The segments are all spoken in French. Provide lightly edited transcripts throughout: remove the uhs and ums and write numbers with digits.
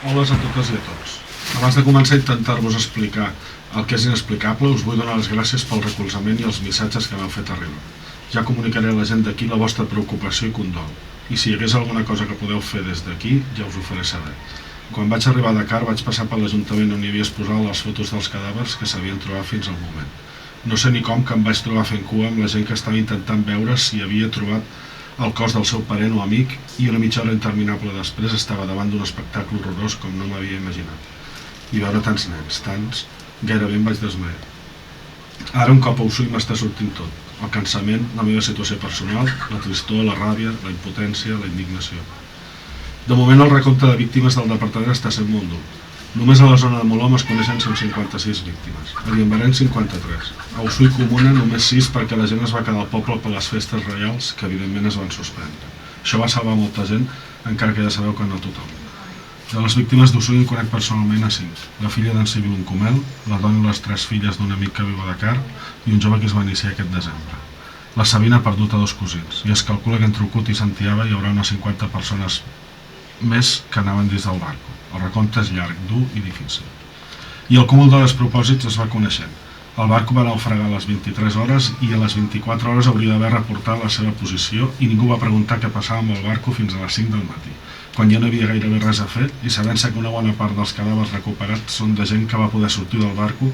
Hola a totes i a tots. Abans de començar a intentar-vos explicar el que és inexplicable, us vull donar les gràcies pel recolzament i els missatges que m'heu fet arribar. Ja comunicaré a la gent d'aquí la vostra preocupació i condol. I si hi hagués alguna cosa que podeu fer des d'aquí, ja us ho faré saber. Quan vaig arribar a Dakar vaig passar per l'Ajuntament on hi havia exposat les fotos dels cadàvers que s'havien trobat fins al moment. No sé ni com que em vaig trobar fent cua amb la gent que estava intentant veure si havia trobat el cos del seu parent o amic i una mitja hora interminable després estava davant d'un espectacle horrorós com no m'havia imaginat. I veure tants nens, tants, gairebé em vaig desmaiar. Ara un cop ho suï m'està sortint tot. El cansament, la meva situació personal, la tristor, la ràbia, la impotència, la indignació. De moment el recompte de víctimes del departament està sent molt dur. Només a la zona de Molom es coneixen 156 víctimes, a Guiambarén 53. A Usui Comuna només 6 perquè la gent es va quedar al poble per les festes reials que evidentment es van suspendre. Això va salvar molta gent, encara que ja sabeu que no tothom. De les víctimes d'Usui en conec personalment a 5. La filla d'en Civil Uncomel, la dona i les 3 filles d'un amic que viu a Dakar i un jove que es va iniciar aquest desembre. La Sabina ha perdut a 2 cosins i es calcula que entre Ucut i Santiago hi haurà unes 50 persones més que anaven dins del barco. El recompte és llarg, dur i difícil. I el cúmul de despropòsits es va coneixent. El barco va naufragar a les 23 hores i a les 24 hores hauria d'haver reportat la seva posició i ningú va preguntar què passava amb el barco fins a les 5 del matí, quan ja no havia gairebé res a fer i sabent-se que una bona part dels cadàvers recuperats són de gent que va poder sortir del barco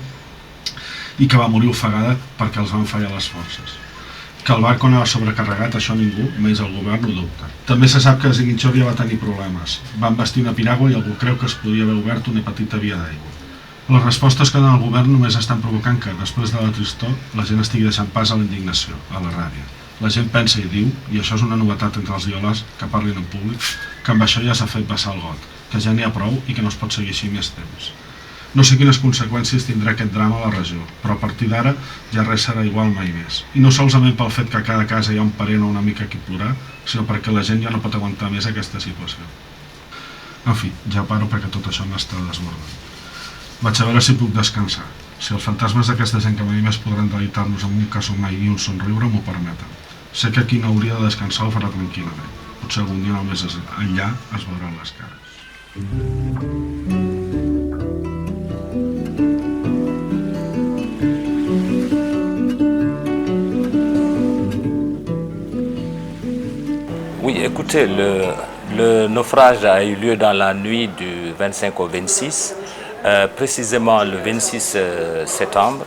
i que va morir ofegada perquè els van fallar les forces. Que el barco anava sobrecarregat, això ningú, menys el govern, ho dubta. També se sap que Ziguinchor ja va tenir problemes. Van bastir una piragua i algú creu que es podia haver obert una petita via d'aigua. Les respostes que dona el govern només estan provocant que, després de la tristor, la gent estigui deixant pas a la indignació, a la ràbia. La gent pensa i diu, i això és una novetat entre els ioles que parlin en públic, que amb això ja s'ha fet vessar el got, que ja n'hi ha prou i que no es pot seguir així més temps. No sé quines conseqüències tindrà aquest drama a la regió, però a partir d'ara ja res serà igual mai més. I no solament pel fet que a cada casa hi ha un parent o una amica a qui plorar, sinó perquè la gent ja no pot aguantar més aquesta situació. En fi, ja paro perquè tot això m'està desbordant. Vaig a veure si puc descansar. Si els fantasmes d'aquesta gent que mai més podran deleitar-nos amb un casomai i un somriure m'ho permeten. Sé que qui no hauria de descansar ho farà tranquil·lament. Potser algun dia només enllà es veuran les cares. Oui, écoutez, le naufrage a eu lieu dans la nuit du 25 au 26, précisément le 26 septembre.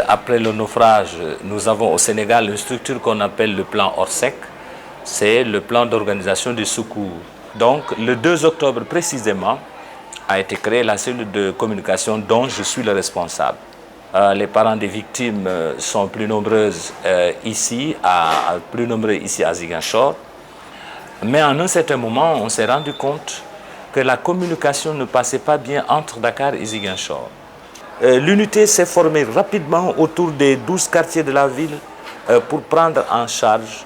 Après le naufrage, nous avons au Sénégal une structure qu'on appelle le plan Orsec, c'est le plan d'organisation des secours. Donc le 2 octobre précisément a été créée la cellule de communication dont je suis le responsable. Les parents des victimes sont plus nombreux ici à Ziguinchor. Mais en un certain moment, on s'est rendu compte que la communication ne passait pas bien entre Dakar et Ziguinchor. L'unité s'est formée rapidement autour des 12 quartiers de la ville pour prendre en charge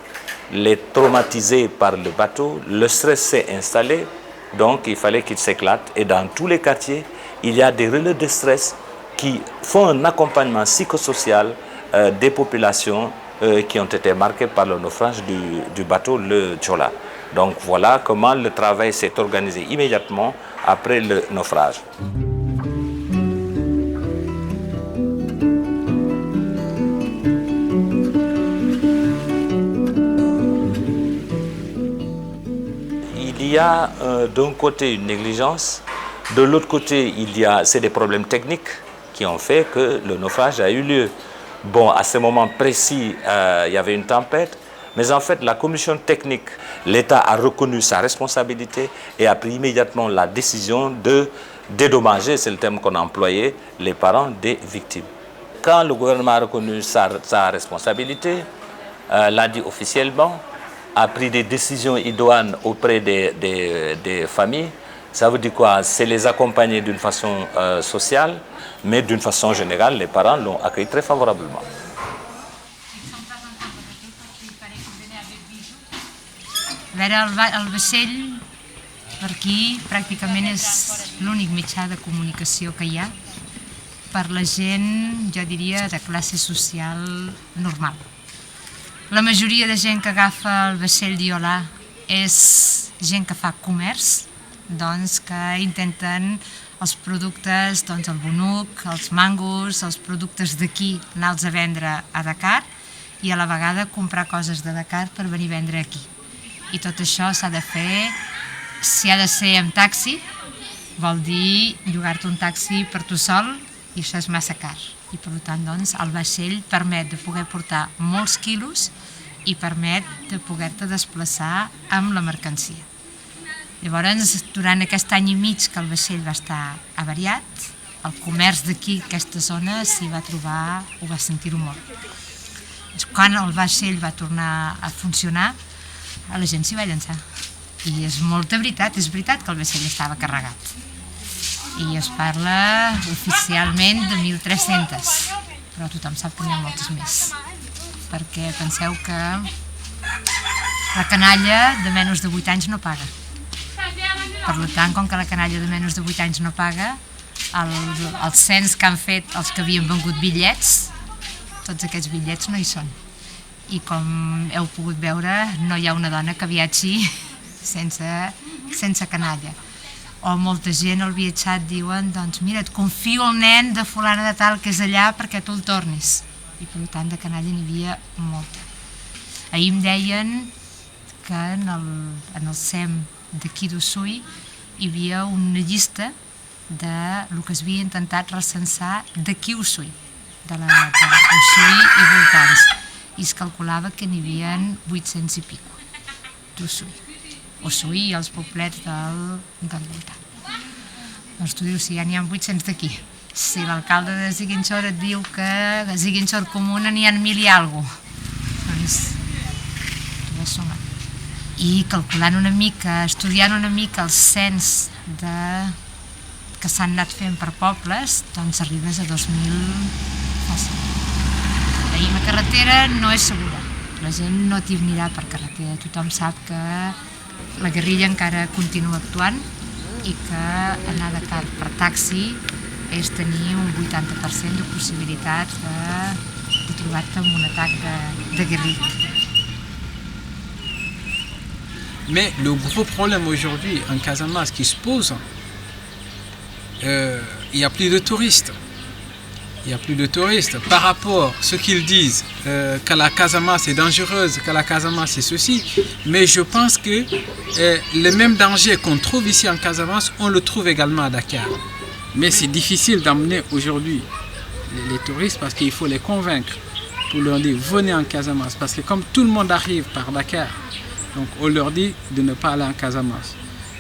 les traumatisés par le bateau. Le stress s'est installé, donc il fallait qu'il s'éclate. Et dans tous les quartiers, il y a des relais de stress qui font un accompagnement psychosocial des populations qui ont été marquées par le naufrage du bateau le Djola. Donc voilà comment le travail s'est organisé immédiatement après le naufrage. Il y a d'un côté une négligence, de l'autre côté c'est des problèmes techniques qui ont fait que le naufrage a eu lieu. Bon, à ce moment précis, il y avait une tempête, mais en fait, la commission technique, l'État a reconnu sa responsabilité et a pris immédiatement la décision de dédommager, c'est le terme qu'on a employé, les parents des victimes. Quand le gouvernement a reconnu sa responsabilité, l'a dit officiellement, a pris des décisions idoines auprès des familles. Ça veut dire quoi? C'est les accompagner d'une façon sociale, mais d'une façon générale, les parents l'ont accueilli très favorablement. A veure, el vaixell per aquí pràcticament és l'únic mitjà de comunicació que hi ha per la gent, jo diria, de classe social normal. La majoria de gent que agafa el vaixell d'Iolà és gent que fa comerç, doncs, que intenten els productes, doncs, el bonuc, els mangos, els productes d'aquí, anar-los a vendre a Dakar i a la vegada comprar coses de Dakar per venir a vendre aquí. I tot això s'ha de fer, si ha de ser amb taxi, vol dir llogar-te un taxi per tu sol i això és massa car. I per tant, doncs, el vaixell permet de poder portar molts quilos i permet de poder-te desplaçar amb la mercancia. Llavors, durant aquest any i mig que el vaixell va estar avariat, el comerç d'aquí, aquesta zona, s'hi va trobar, ho va sentir-ho molt. Quan el vaixell va tornar a funcionar, la gent s'hi va llançar. I és molta veritat, és veritat que el vaixell estava carregat. I es parla oficialment de 1.300, però tothom sap que n'hi ha moltes més. Perquè penseu que la canalla de menys de 8 anys no paga. Per tant, com que la canalla de menys de 8 anys no paga, el cens que han fet els que havien vengut bitllets, tots aquests bitllets no hi són. I com heu pogut veure, no hi ha una dona que viatgi sense canalla. O molta gent al viatjat diuen, doncs mira, et confio el nen de fulana de tal que és allà perquè tu el tornis. I per tant de canalla n'hi havia molta. Ahir em deien que en el SEM d'aquí d'Usui hi havia una llista del que es havia intentat recensar d'aquí a Usui, de Usui i voltants, i es calculava que n'hi havia 800 i pico d'Usui. Usui i els poblets del voltant. Doncs tu dius, si ja n'hi ha 800 d'aquí. Si l'alcalde de Ziguinchor et diu que a Ziguinchor Comuna n'hi ha 1.000 i alguna cosa, doncs tu vas sumar. I calculant una mica, estudiant una mica el cens que s'han anat fent per pobles, doncs arribes a 2.000 fàcil. Ahir la carretera no és segura, la gent no t'hi anirà per carretera, tothom sap que la guerrilla encara continua actuant i que anar a Dakar per taxi és tenir un 80% de possibilitat de trobar-te amb un atac de guerrilla. Mais le gros problème aujourd'hui en Casamance qui se pose, il n'y a plus de touristes. Il n'y a plus de touristes. Par rapport à ce qu'ils disent, que la Casamance est dangereuse, que la Casamance est ceci, mais je pense que le même danger qu'on trouve ici en Casamance, on le trouve également à Dakar. Mais c'est difficile d'emmener aujourd'hui les touristes parce qu'il faut les convaincre pour leur dire venez en Casamance. Parce que comme tout le monde arrive par Dakar, donc on leur dit de ne pas aller en Casamance.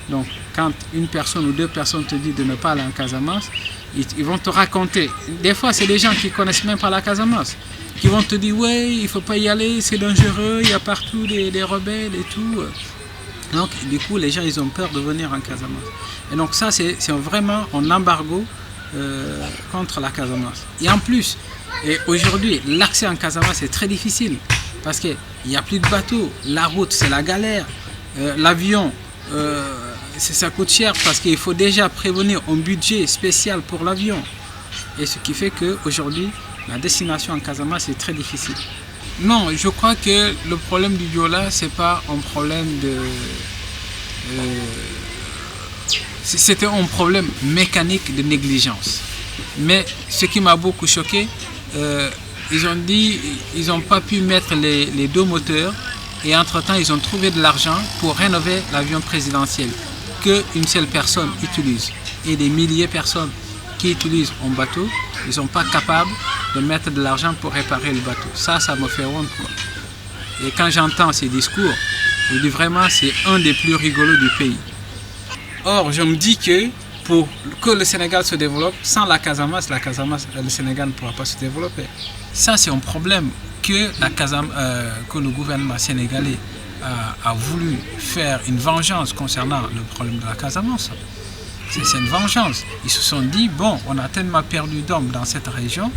Donc quand une personne ou deux personnes te disent de ne pas aller en Casamance, ils vont te raconter. Des fois, c'est des gens qui ne connaissent même pas la Casamance, qui vont te dire ouais, il ne faut pas y aller, c'est dangereux, il y a partout des rebelles et tout. Donc du coup, les gens ils ont peur de venir en Casamance. Et donc ça, c'est vraiment un embargo contre la Casamance. Et en plus, aujourd'hui, l'accès en Casamance est très difficile parce qu'il n'y a plus de bateaux, la route c'est la galère, l'avion ça coûte cher parce qu'il faut déjà prévenir un budget spécial pour l'avion. Et ce qui fait qu'aujourd'hui, la destination en Casamance est très difficile. Non, je crois que le problème du Diola, c'est pas un problème c'était un problème mécanique de négligence. Mais ce qui m'a beaucoup choqué, ils ont dit ils n'ont pas pu mettre les deux moteurs et entre-temps, ils ont trouvé de l'argent pour rénover l'avion présidentiel qu'une seule personne utilise. Et des milliers de personnes qui utilisent un bateau, ils ne sont pas capables de mettre de l'argent pour réparer le bateau. Ça me fait honte, quoi. Et quand j'entends ces discours, je dis vraiment c'est un des plus rigolos du pays. Or, je me dis que pour que le Sénégal se développe, sans la Casamance, le Sénégal ne pourra pas se développer. Ça, c'est un problème que le gouvernement sénégalais a voulu faire une vengeance concernant le problème de la Casamance. C'est une vengeance. Ils se sont dit, bon, on a tellement perdu d'hommes dans cette région,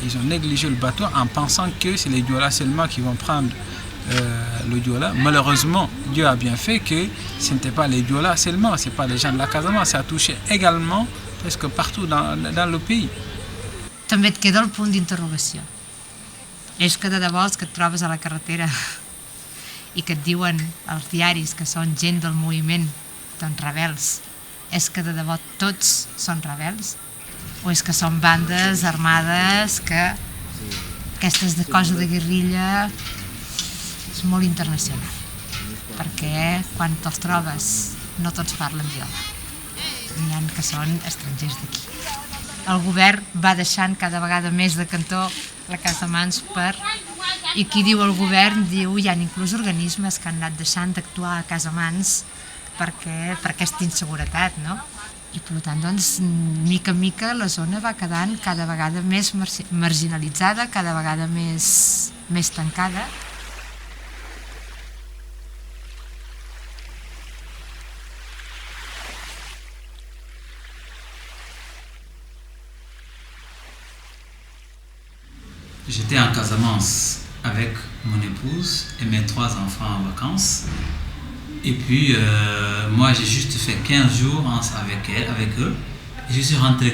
ils ont négligé le bateau en pensant que c'est les Diola seulement qui vont prendre le Diola. Malheureusement, Dieu a bien fait que ce n'était pas les Diola seulement, ce n'est pas les gens de la Casamance, ça a touché également presque partout dans le pays. També et queda el punt d'interrogació. És que de debò els que et trobes a la carretera i que et diuen els diaris que són gent del moviment Doncs rebels. És que de debò tots són rebels? O és que són bandes armades que aquestes de cosa de guerrilla és molt internacional? Perquè quan te'ls trobes no tots parlen idioma. N'hi ha que són estrangers d'aquí. El govern va deixant cada vegada més de cantó la Casa Mans i qui diu el govern diu hi ha inclús organismes que han anat deixant d'actuar a Casa Mans per aquesta inseguretat, no? I per tant, doncs, mica en mica la zona va quedant cada vegada més marginalitzada, cada vegada més tancada. J'étais en Casamance avec mon épouse et mes 3 enfants en vacances. Et puis, moi, j'ai juste fait 15 jours avec eux. Et je suis rentré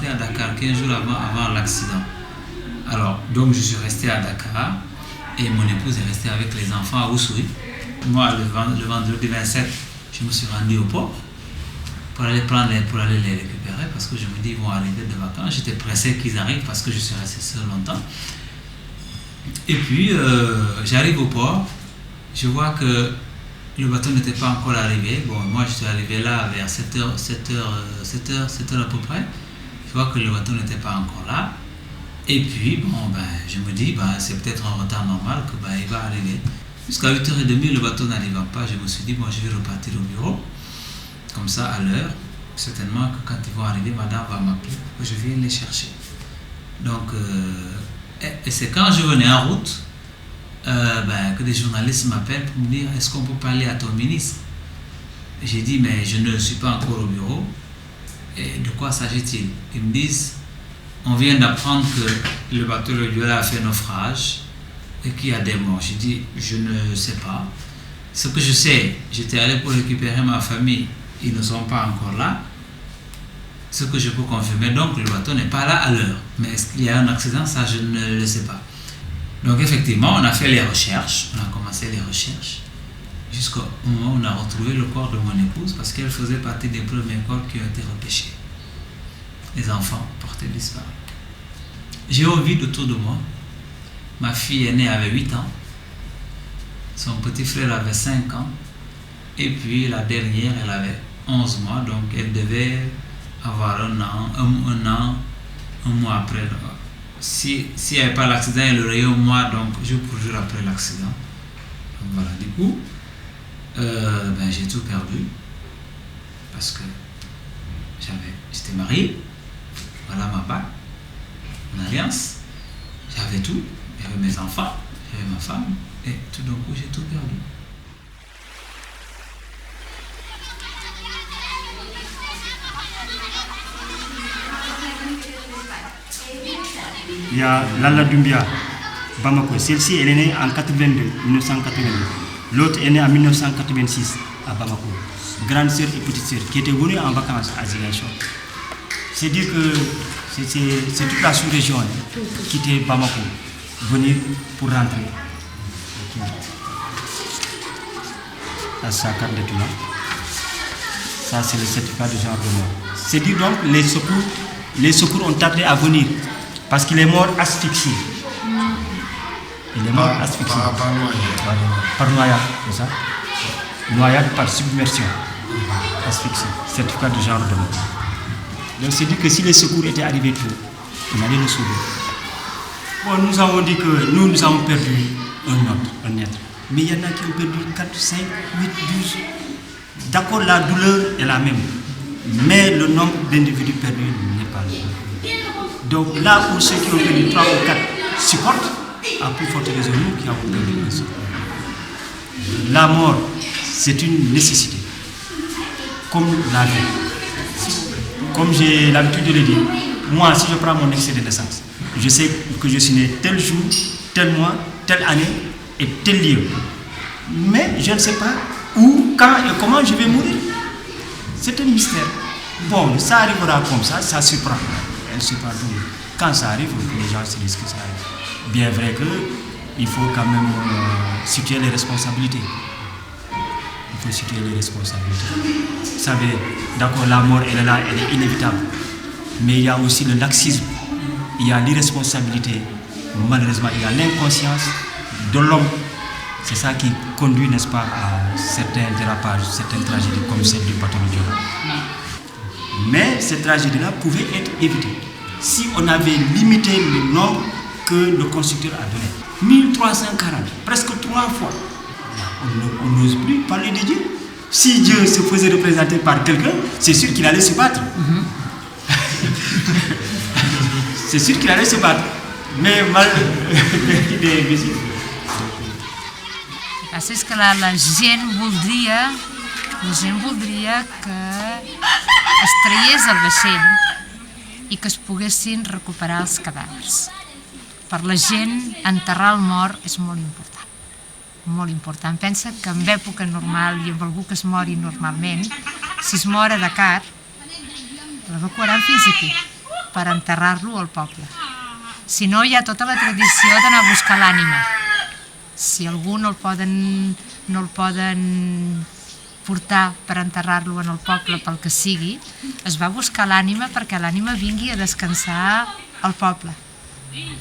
à Dakar 15 jours avant l'accident. Alors, donc, je suis resté à Dakar et mon épouse est restée avec les enfants à Oussouye. Moi, le vendredi 27, je me suis rendu au port pour aller les récupérer parce que je me dis ils vont arriver de vacances. J'étais pressé qu'ils arrivent parce que je suis resté seul longtemps. Et puis j'arrive au port, je vois que le bateau n'était pas encore arrivé. Bon, moi je suis arrivé là vers 7h à peu près. Je vois que le bateau n'était pas encore là. Et puis bon, je me dis c'est peut-être un retard normal que il va arriver. Jusqu'à 8h30 le bateau n'arrivant pas, je me suis dit bon, je vais repartir au bureau. Comme ça, à l'heure, certainement que quand ils vont arriver, madame va m'appeler pour que je vienne les chercher. Donc, et c'est quand je venais en route que des journalistes m'appellent pour me dire est-ce qu'on peut parler à ton ministre? J'ai dit mais je ne suis pas encore au bureau. Et de quoi s'agit-il? Ils me disent on vient d'apprendre que le bateau Le Joola a fait naufrage et qu'il y a des morts. J'ai dit je ne sais pas. Ce que je sais, j'étais allé pour récupérer ma famille. Ils ne sont pas encore là. Ce que je peux confirmer, donc le bateau n'est pas là à l'heure. Mais est-ce qu'il y a un accident? Ça, je ne le sais pas. Donc effectivement, on a fait les recherches. On a commencé les recherches. Jusqu'au moment où on a retrouvé le corps de mon épouse parce qu'elle faisait partie des premiers corps qui ont été repêchés. Les enfants portés disparus. J'ai un vide autour de moi. Ma fille aînée avait 8 ans. Son petit frère avait 5 ans. Et puis la dernière, elle avait 11 mois, donc elle devait avoir un mois après. S'il n'y avait pas l'accident, elle aurait eu un mois, donc jour pour jour après l'accident. Donc voilà, du coup, j'ai tout perdu parce que j'étais marié, voilà ma bague, mon alliance, j'avais tout, j'avais mes enfants, j'avais ma femme, et tout d'un coup j'ai tout perdu. Il y a Lalla Doumbia, Bamako. Celle-ci, elle est née en 1982. L'autre est née en 1986 à Bamako. Grande sœur et petite sœur qui étaient venues en vacances à Ziguinchor. C'est dire que c'est toute la sous-région qui était Bamako, venue pour rentrer. Ça, c'est sa carte de client. Ça, c'est le certificat de genre de mort. C'est dire donc les secours ont tardé à venir. Parce qu'il est mort asphyxié. Il est mort asphyxié. Par noyade, c'est ça? Noyade par submersion. Asphyxie. Certificat de genre de mort. Donc c'est dire que si les secours étaient arrivés tôt, on allait nous sauver. Bon, nous avons dit que nous avons perdu un être. Mais il y en a qui ont perdu 4, 5, 8, 12. D'accord, la douleur est la même. Mais le nombre d'individus perdus n'est pas le même. Donc là où ceux qui ont perdu 3 ou 4 supportent, à plus forte raison nous qui avons perdu un seul. La mort, c'est une nécessité. Comme la vie. Comme j'ai l'habitude de le dire, moi si je prends mon extrait de naissance, je sais que je suis né tel jour, tel mois, telle année et tel lieu. Mais je ne sais pas où, quand et comment je vais mourir. C'est un mystère. Bon, ça arrivera comme ça surprend. Quand ça arrive, les gens se disent que ça arrive. Bien vrai qu'il faut quand même situer les responsabilités. Il faut situer les responsabilités. Vous savez, d'accord, la mort, elle est là, elle est inévitable. Mais il y a aussi le laxisme, il y a l'irresponsabilité. Malheureusement, il y a l'inconscience de l'homme. C'est ça qui conduit, n'est-ce pas, à certains dérapages, certaines tragédies comme celle du bateau de Joola. Mais cette tragédie-là pouvait être évitée si on avait limité le nombre que le constructeur a donné. 1340, presque 3 fois. On n'ose plus parler de Dieu. Si Dieu se faisait représenter par quelqu'un, c'est sûr qu'il allait se battre. C'est sûr qu'il allait se battre. Mais mal... És que la gent voldria que es traiés el vaixell i que es poguessin recuperar els cadàvers. Per la gent, enterrar el mort és molt important. Molt important. Pensa que en època normal i amb algú que es mori normalment, si es mor a Dakar, l'evacuaran fins aquí per enterrar-lo al poble. Si no, hi ha tota la tradició d'anar a buscar l'ànima. Si algú no el poden portar per enterrar-lo en el poble pel que sigui, es va buscar l'ànima perquè l'ànima vingui a descansar al poble.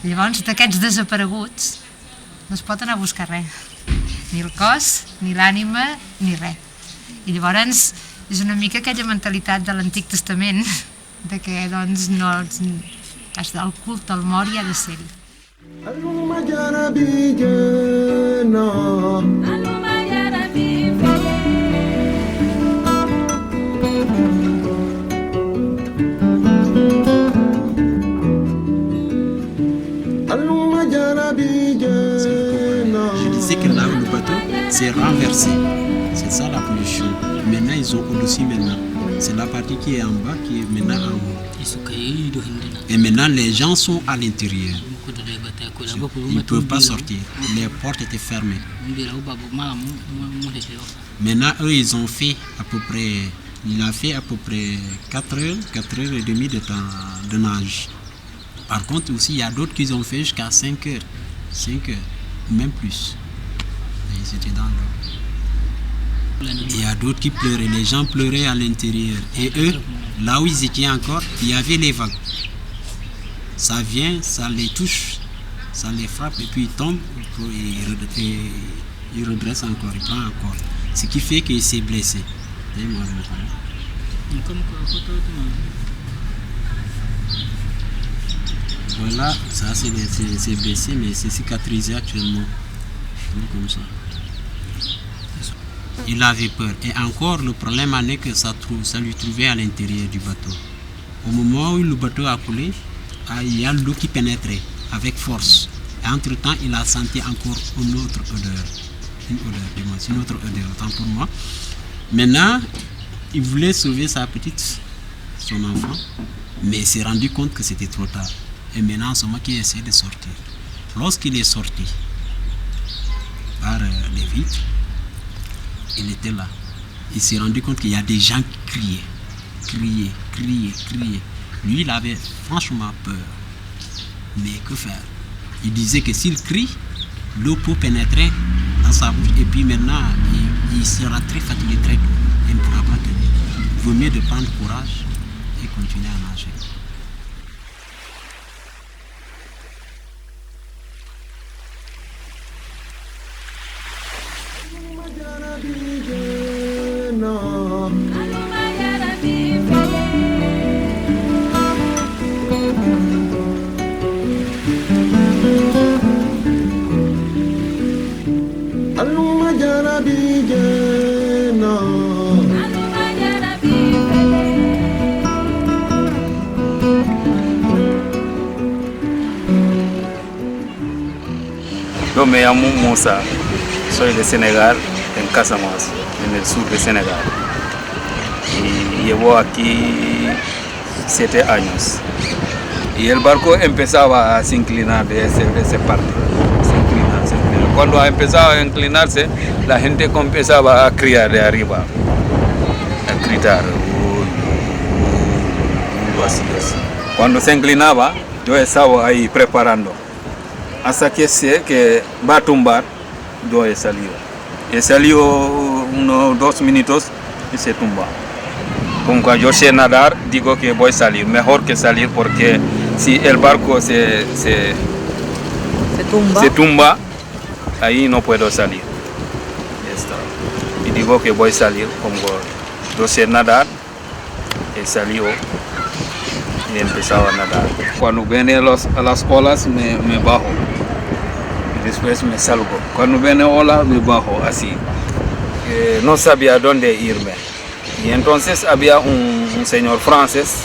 Llavors, d'aquests desapareguts no es pot anar a buscar res. Ni el cos, ni l'ànima, ni res. I llavors és una mica aquella mentalitat de l'Antic Testament de que doncs no el culte al mort hi ha de ser-hi. Je disais que là où le bateau s'est renversé, c'est ça la pollution. Maintenant ils ont aussi maintenant. C'est la partie qui est en bas qui est maintenant en haut. Et maintenant les gens sont à l'intérieur. Ils ne peuvent pas sortir. Les portes étaient fermées. Maintenant eux ils ont fait à peu près, il a fait à peu près 4 heures et demie de temps de nage. Par contre aussi il y a d'autres qui ont fait jusqu'à 5 heures, même plus. Et ils étaient dans l'eau. Il y a d'autres qui pleuraient, les gens pleuraient à l'intérieur. Et eux, là où ils étaient encore, il y avait les vagues. Ça vient, ça les touche, ça les frappe et puis ils tombent et ils redressent encore, ils prennent encore. Ce qui fait qu'il s'est blessé. Voilà, ça c'est blessé mais c'est cicatrisé actuellement. Comme ça. Il avait peur. Et encore le problème en est que ça lui trouvait à l'intérieur du bateau. Au moment où le bateau a coulé, il y a l'eau qui pénétrait avec force. Et entre-temps, il a senti encore une autre odeur. Une autre odeur, autant pour moi. Maintenant, il voulait sauver sa petite, son enfant, mais il s'est rendu compte que c'était trop tard. Et maintenant, c'est moi qui essaie de sortir. Lorsqu'il est sorti par les vitres, il était là. Il s'est rendu compte qu'il y a des gens qui criaient. Lui, il avait franchement peur. Mais que faire? Il disait que s'il crie, l'eau peut pénétrer dans sa bouche. Et puis maintenant, il sera très fatigué, très tôt. Il ne pourra pas tenir. Il vaut mieux de prendre courage et continuer à nager. Yo me llamo Musa, soy de Senegal, en Casamance, en el sur de Senegal. Y llevo aquí 7 años. Y el barco empezaba a se inclinar de esa parte. Se inclina. Cuando empezaba a inclinarse, la gente empezaba a criar de arriba, a gritar. Así. Cuando se inclinaba, yo estaba ahí preparando. Hasta que sé que va a tumbar, yo he salido. He salido unos 2 minutos y se tumba. Como cuando yo sé nadar, digo que voy a salir. Mejor que salir porque si el barco se tumba, ahí no puedo salir. Ya está. Y digo que voy a salir, como yo sé nadar, he salido y he empezado a nadar. Cuando vienen las olas me bajo y después me salgo. Cuando viene ola me bajo así. No sabía dónde irme. Y entonces había un señor francés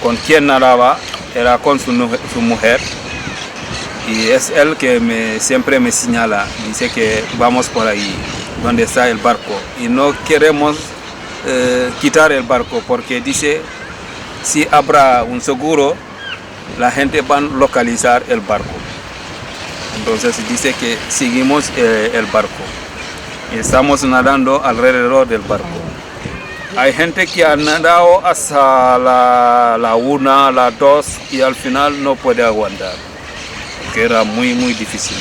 con quien nadaba, era con su mujer. Y es él que siempre me señala, dice que vamos por ahí, donde está el barco. Y no queremos quitar el barco porque dice, si habrá un seguro, la gente va a localizar el barco. Entonces dice que seguimos el barco. Y estamos nadando alrededor del barco. Hay gente que ha nadado hasta la 1, la 2 y al final no puede aguantar. Que era muy difícil.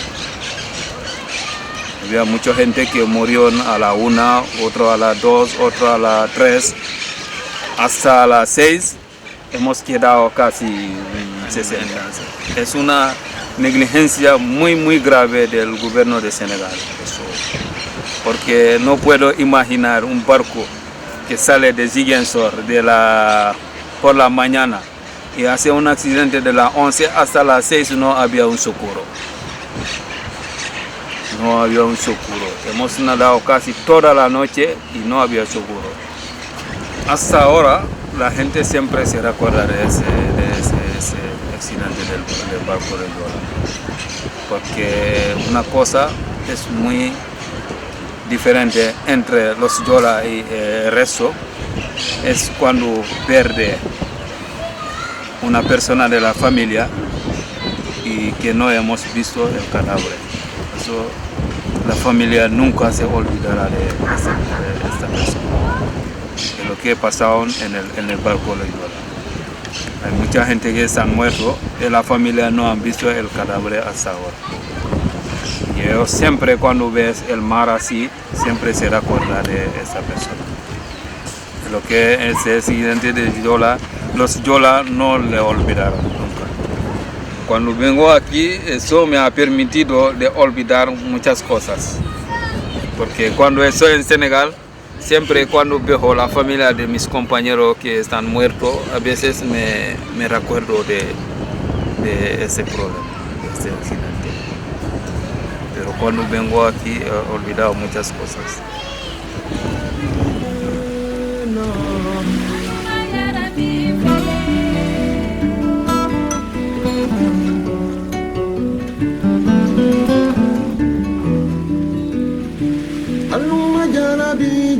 Había mucha gente que murió a la 1, otro a la 2, otro a la 3. Hasta la 6 hemos quedado casi 60. Es una negligencia muy grave del gobierno de Senegal. Eso. Porque no puedo imaginar un barco que sale de Ziguinchor por la mañana y hace un accidente de las 11 hasta las 6 no había un socorro. No había un socorro. Hemos nadado casi toda la noche y no había socorro. Hasta ahora la gente siempre se recuerda de ese accidente del barco de Yola. Porque una cosa es muy diferente entre los Yola y el resto, es cuando pierde una persona de la familia y que no hemos visto el cadáver. Eso, la familia nunca se olvidará de esta persona, de lo que pasó en el barco de Yola. Hay mucha gente que se han muerto y la familia no han visto el cadáver hasta ahora. Y yo siempre cuando ves el mar así, siempre se recuerda de esa persona. Lo que es el accidente de Yola, los Yola no le olvidaron nunca. Cuando vengo aquí, eso me ha permitido de olvidar muchas cosas. Porque cuando estoy en Senegal, siempre cuando veo la familia de mis compañeros que están muertos, a veces me recuerdo de ese problema, de ese accidente. Pero cuando vengo aquí he olvidado muchas cosas. Aluma jarabi